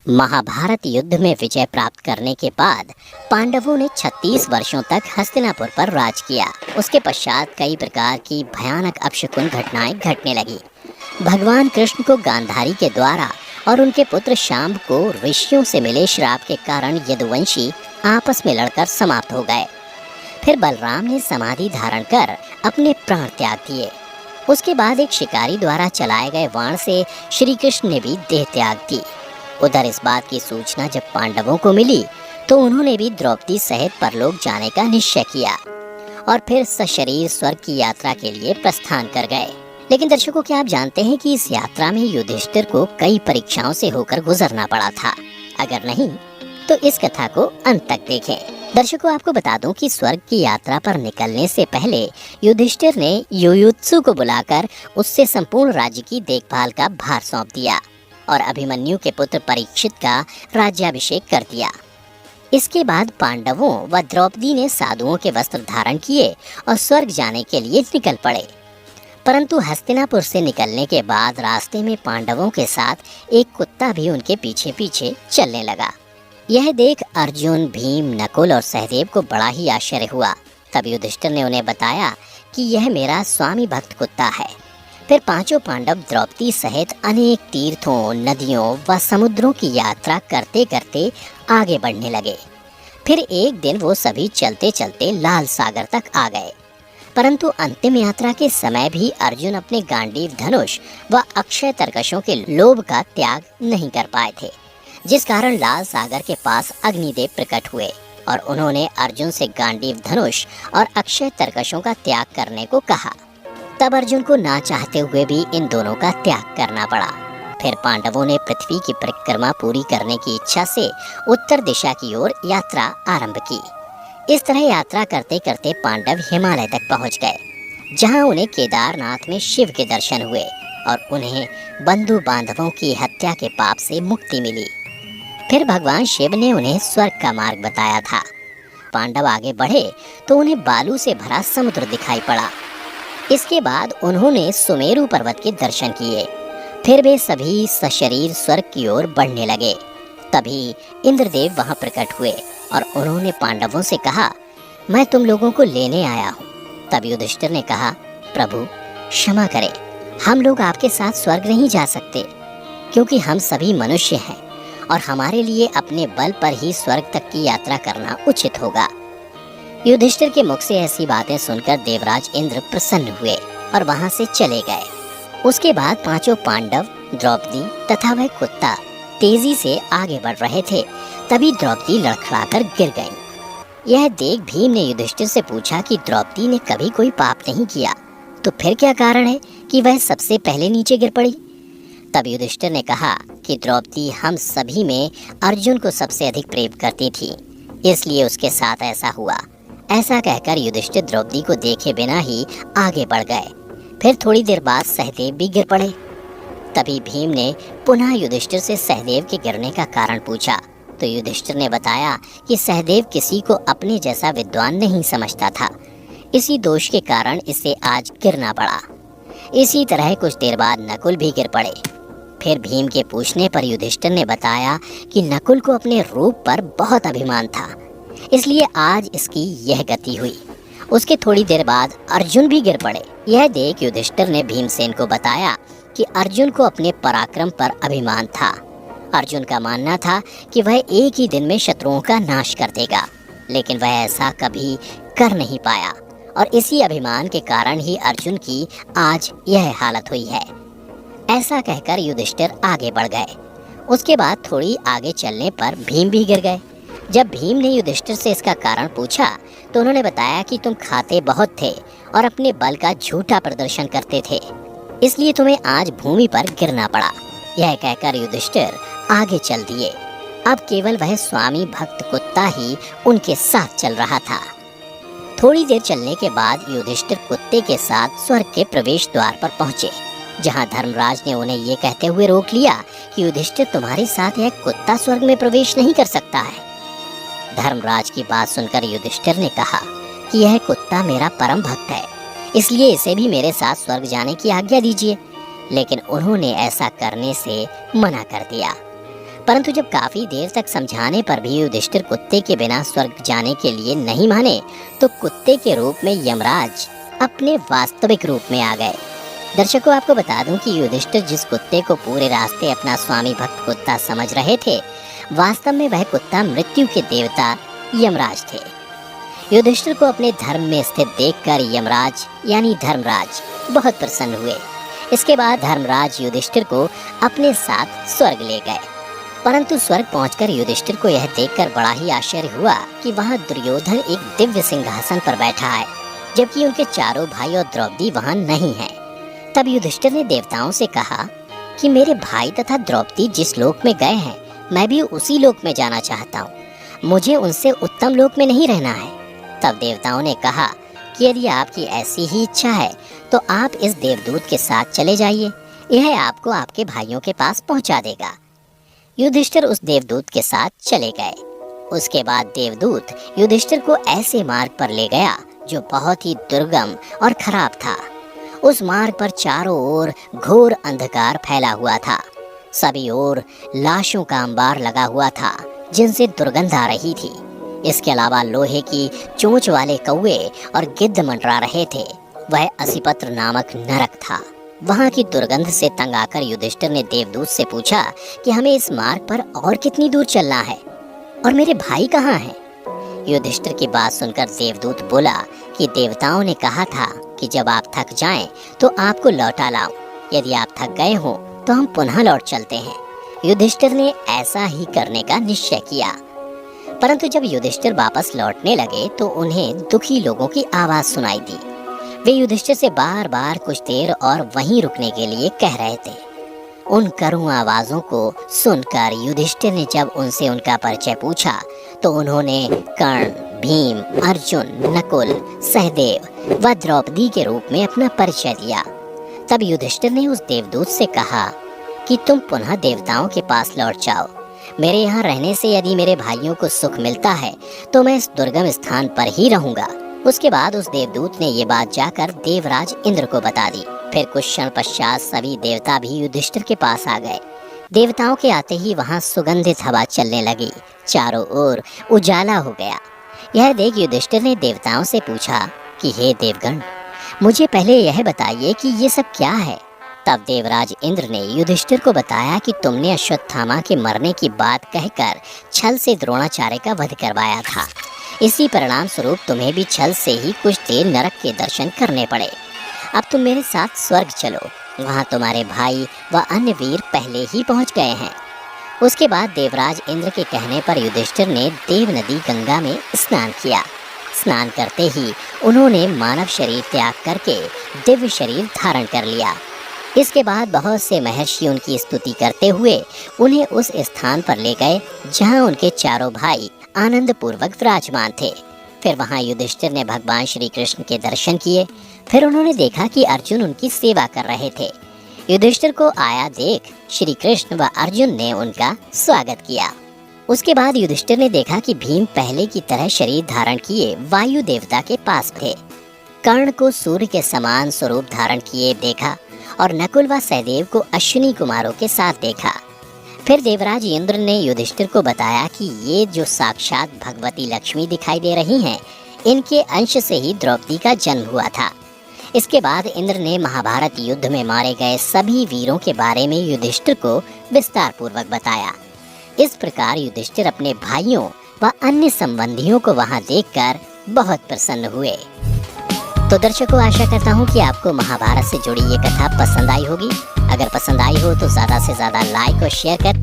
महाभारत युद्ध में विजय प्राप्त करने के बाद पांडवों ने 36 वर्षों तक हस्तिनापुर पर राज किया। उसके पश्चात कई प्रकार की भयानक अपशकुन घटनाएं घटने लगी। भगवान कृष्ण को गांधारी के द्वारा और उनके पुत्र शांब को ऋषियों से मिले श्राप के कारण यदुवंशी आपस में लड़कर समाप्त हो गए। फिर बलराम ने समाधि धारण कर अपने प्राण त्याग दिए। उसके बाद एक शिकारी द्वारा चलाए गए बाण से श्री कृष्ण ने भी देह त्याग दी। उधर इस बात की सूचना जब पांडवों को मिली तो उन्होंने भी द्रौपदी सहित परलोक जाने का निश्चय किया और फिर सशरीर स्वर्ग की यात्रा के लिए प्रस्थान कर गए। लेकिन दर्शकों, क्या आप जानते हैं कि इस यात्रा में युधिष्ठिर को कई परीक्षाओं से होकर गुजरना पड़ा था? अगर नहीं तो इस कथा को अंत तक देखें। दर्शकों, आपको बता दूं कि स्वर्ग की यात्रा पर निकलने से पहले युधिष्ठिर ने युयुत्सु को बुलाकर उससे संपूर्ण राज्य की देखभाल का भार सौंप दिया और अभिमन्यु के पुत्र परीक्षित का राज्याभिषेक कर दिया। इसके बाद पांडवों व द्रौपदी ने साधुओं के वस्त्र धारण किए और स्वर्ग जाने के लिए निकल पड़े। परंतु हस्तिनापुर से निकलने के बाद रास्ते में पांडवों के साथ एक कुत्ता भी उनके पीछे पीछे चलने लगा। यह देख अर्जुन, भीम, नकुल और सहदेव को बड़ा ही आश्चर्य हुआ। तब युधिष्ठिर ने उन्हें बताया कि यह मेरा स्वामी भक्त कुत्ता है। फिर पांचों पांडव द्रौपदी सहित अनेक तीर्थों, नदियों व समुद्रों की यात्रा करते करते आगे बढ़ने लगे। फिर एक दिन वो सभी चलते चलते लाल सागर तक आ गए। परंतु अंतिम यात्रा के समय भी अर्जुन अपने गांडीव धनुष व अक्षय तरकशों के लोभ का त्याग नहीं कर पाए थे, जिस कारण लाल सागर के पास अग्निदेव प्रकट हुए और उन्होंने अर्जुन से गांडीव धनुष और अक्षय तरकशों का त्याग करने को कहा। तब अर्जुन को ना चाहते हुए भी इन दोनों का त्याग करना पड़ा। फिर पांडवों ने पृथ्वी की परिक्रमा पूरी करने की इच्छा से उत्तर दिशा की ओर यात्रा आरंभ की। इस तरह यात्रा करते करते पांडव हिमालय तक पहुंच गए, जहां उन्हें केदारनाथ में शिव के दर्शन हुए और उन्हें बंधु बांधवों की हत्या के पाप से मुक्ति मिली। फिर भगवान शिव ने उन्हें स्वर्ग का मार्ग बताया था। पांडव आगे बढ़े तो उन्हें बालू से भरा समुद्र दिखाई पड़ा। इसके बाद उन्होंने सुमेरु पर्वत के दर्शन किए। फिर वे सभी सशरीर स्वर्ग की ओर बढ़ने लगे। तभी इंद्रदेव वहां प्रकट हुए और उन्होंने पांडवों से कहा, मैं तुम लोगों को लेने आया हूँ। तब युधिष्ठिर ने कहा, प्रभु क्षमा करें, हम लोग आपके साथ स्वर्ग नहीं जा सकते, क्योंकि हम सभी मनुष्य हैं और हमारे लिए अपने बल पर ही स्वर्ग तक की यात्रा करना उचित होगा। युधिष्ठिर के मुख से ऐसी बातें सुनकर देवराज इंद्र प्रसन्न हुए और वहां से चले गए। उसके बाद पांचों पांडव, द्रौपदी तथा वह कुत्ता तेजी से आगे बढ़ रहे थे। तभी द्रौपदी लड़खड़ाकर गिर गईं। यह देख भीम ने युधिष्ठिर से पूछा कि द्रौपदी ने कभी कोई पाप नहीं किया, तो फिर क्या कारण है कि वह सबसे पहले नीचे गिर पड़ी? तब युधिष्ठिर ने कहा कि द्रौपदी हम सभी में अर्जुन को सबसे अधिक प्रेम करती थी, इसलिए उसके साथ ऐसा हुआ। ऐसा कहकर युधिष्ठिर द्रौपदी को देखे बिना ही आगे बढ़ गए। फिर थोड़ी देर बाद सहदेव भी गिर पड़े। तभी भीम ने पुनः युधिष्ठिर से सहदेव के गिरने का कारण पूछा, तो युधिष्ठिर ने बताया कि सहदेव किसी को अपने जैसा विद्वान नहीं समझता था, इसी दोष के कारण इसे आज गिरना पड़ा। इसी तरह कुछ देर बाद नकुल भी गिर पड़े। फिर भीम के पूछने पर युधिष्ठिर ने बताया कि नकुल को अपने रूप पर बहुत अभिमान था, इसलिए आज इसकी यह गति हुई। उसके थोड़ी देर बाद अर्जुन भी गिर पड़े। यह देख युधिष्ठिर ने भीमसेन को बताया कि अर्जुन को अपने पराक्रम पर अभिमान था। अर्जुन का मानना था कि वह एक ही दिन में शत्रुओं का नाश कर देगा, लेकिन वह ऐसा कभी कर नहीं पाया और इसी अभिमान के कारण ही अर्जुन की आज यह हालत हुई है। ऐसा कहकर युधिष्ठिर आगे बढ़ गए। उसके बाद थोड़ी आगे चलने पर भीम भी गिर गए। जब भीम ने युधिष्ठिर से इसका कारण पूछा तो उन्होंने बताया कि तुम खाते बहुत थे और अपने बल का झूठा प्रदर्शन करते थे, इसलिए तुम्हें आज भूमि पर गिरना पड़ा। यह कहकर युधिष्ठिर आगे चल दिए। अब केवल वह स्वामी भक्त कुत्ता ही उनके साथ चल रहा था। थोड़ी देर चलने के बाद युधिष्ठिर कुत्ते के साथ स्वर्ग के प्रवेश द्वार पर पहुंचे, जहां धर्मराज ने उन्हें ये कहते हुए रोक लिया कि युधिष्ठिर तुम्हारे साथ यह कुत्ता स्वर्ग में प्रवेश नहीं कर सकता है। धर्मराज की बात सुनकर युधिष्ठिर ने कहा कि यह कुत्ता मेरा परम भक्त है, इसलिए इसे भी मेरे साथ स्वर्ग जाने की आज्ञा दीजिए। लेकिन उन्होंने ऐसा करने से मना कर दिया। परंतु जब काफी देर तक समझाने पर भी युधिष्ठिर कुत्ते के बिना स्वर्ग जाने के लिए नहीं माने, तो कुत्ते के रूप में यमराज अपने वास्तविक रूप में आ गए। दर्शकों, आपको बता दूं कि युधिष्ठिर जिस कुत्ते को पूरे रास्ते अपना स्वामी भक्त कुत्ता समझ रहे थे, वास्तव में वह कुत्ता मृत्यु के देवता यमराज थे। युधिष्ठिर को अपने धर्म में स्थित देखकर यमराज यानी धर्मराज बहुत प्रसन्न हुए। इसके बाद धर्मराज युधिष्ठिर को अपने साथ स्वर्ग ले गए। परंतु स्वर्ग पहुंचकर युधिष्ठिर को यह देखकर बड़ा ही आश्चर्य हुआ कि वहां दुर्योधन एक दिव्य सिंहासन पर बैठा है, जबकि उनके चारों भाई और द्रौपदी वहां नहीं है। तब युधिष्ठिर ने देवताओं से कहा कि मेरे भाई तथा द्रौपदी जिस लोक में गए हैं, मैं भी उसी लोक में जाना चाहता हूँ। मुझे उनसे उत्तम लोक में नहीं रहना है। तब देवताओं ने कहा कि यदि आपकी ऐसी ही इच्छा है तो आप इस देवदूत के साथ चले जाइए, यह आपको आपके भाइयों के पास पहुंचा देगा। युधिष्ठिर उस देवदूत के साथ चले गए। उसके बाद देवदूत युधिष्ठिर को ऐसे मार्ग पर ले गया जो बहुत ही दुर्गम और खराब था। उस मार्ग पर चारों ओर घोर अंधकार फैला हुआ था। सभी ओर लाशों का अंबार लगा हुआ था जिनसे दुर्गंध आ रही थी। इसके अलावा लोहे की चोंच वाले कौवे और गिद्ध मंडरा रहे थे। वह असिपत्र नामक नरक था। वहां की दुर्गंध से तंग आकर युधिष्ठिर ने देवदूत से पूछा कि हमें इस मार्ग पर और कितनी दूर चलना है और मेरे भाई कहाँ हैं? युधिष्ठिर की बात सुनकर देवदूत बोला कि देवताओं ने कहा था कि जब आप थक जाएं तो आपको लौटा लाऊं। यदि आप थक गए हो तो हम पुनः लौट चलते हैं। युधिष्ठिर ने ऐसा ही करने का निश्चय किया। परंतु जब युधिष्ठिर वापस लौटने लगे तो उन्हें दुखी लोगों की आवाज सुनाई दी। वे युधिष्ठिर से बार बार कुछ देर और वहीं रुकने के लिए कह रहे थे। उन करुण आवाजों को सुनकर युधिष्ठिर ने जब उनसे उनका परिचय पूछा तो उन्होंने कर्ण, भीम, अर्जुन, नकुल, सहदेव व द्रौपदी के रूप में अपना परिचय दिया। तब युधिष्ठिर ने उस देवदूत से कहा कि तुम पुनः देवताओं के पास लौट जाओ। मेरे यहाँ रहने से यदि मेरे भाइयों को सुख मिलता है तो मैं इस दुर्गम स्थान पर ही रहूंगा। उसके बाद उस देवदूत ने ये बात जाकर देवराज इंद्र को बता दी। फिर कुछ क्षण पश्चात सभी देवता भी युधिष्ठिर के पास आ गए। देवताओं के आते ही वहाँ सुगंधित हवा चलने लगी। चारों ओर उजाला हो गया। यह देख युधिष्ठिर ने देवताओं से पूछा कि हे देवगण, मुझे पहले यह बताइए कि ये सब क्या है। तब देवराज इंद्र ने युधिष्ठिर को बताया कि तुमने अश्वत्थामा के मरने की बात कहकर छल से द्रोणाचार्य का वध करवाया था। इसी परिणाम स्वरूप तुम्हें भी छल से ही कुछ देर नरक के दर्शन करने पड़े। अब तुम मेरे साथ स्वर्ग चलो, वहाँ तुम्हारे भाई व अन्य वीर पहले ही पहुँच गए हैं। उसके बाद देवराज इंद्र के कहने पर युधिष्ठिर ने देव नदी गंगा में स्नान किया। स्नान करते ही उन्होंने मानव शरीर त्याग करके दिव्य शरीर धारण कर लिया। इसके बाद बहुत से महर्षि उनकी स्तुति करते हुए उन्हें उस स्थान पर ले गए जहां उनके चारों भाई आनंद पूर्वक विराजमान थे। फिर वहां युधिष्ठिर ने भगवान श्री कृष्ण के दर्शन किए। फिर उन्होंने देखा कि अर्जुन उनकी सेवा कर रहे थे। युधिष्ठिर को आया देख श्री कृष्ण व अर्जुन ने उनका स्वागत किया। उसके बाद युधिष्ठिर ने देखा कि भीम पहले की तरह शरीर धारण किए वायु देवता के पास थे। कर्ण को सूर्य के समान स्वरूप धारण किए देखा और नकुल व सहदेव को अश्विनी कुमारों के साथ देखा। फिर देवराज इंद्र ने युधिष्ठिर को बताया कि ये जो साक्षात भगवती लक्ष्मी दिखाई दे रही हैं, इनके अंश से ही द्रौपदी का जन्म हुआ था। इसके बाद इंद्र ने महाभारत युद्ध में मारे गए सभी वीरों के बारे में युधिष्ठिर को विस्तार पूर्वक बताया। इस प्रकार युधिष्ठिर अपने भाइयों व अन्य संबंधियों को वहां देखकर बहुत प्रसन्न हुए। तो दर्शकों, आशा करता हूँ कि आपको महाभारत से जुड़ी ये कथा पसंद आई होगी। अगर पसंद आई हो तो ज़्यादा से ज़्यादा लाइक और शेयर कर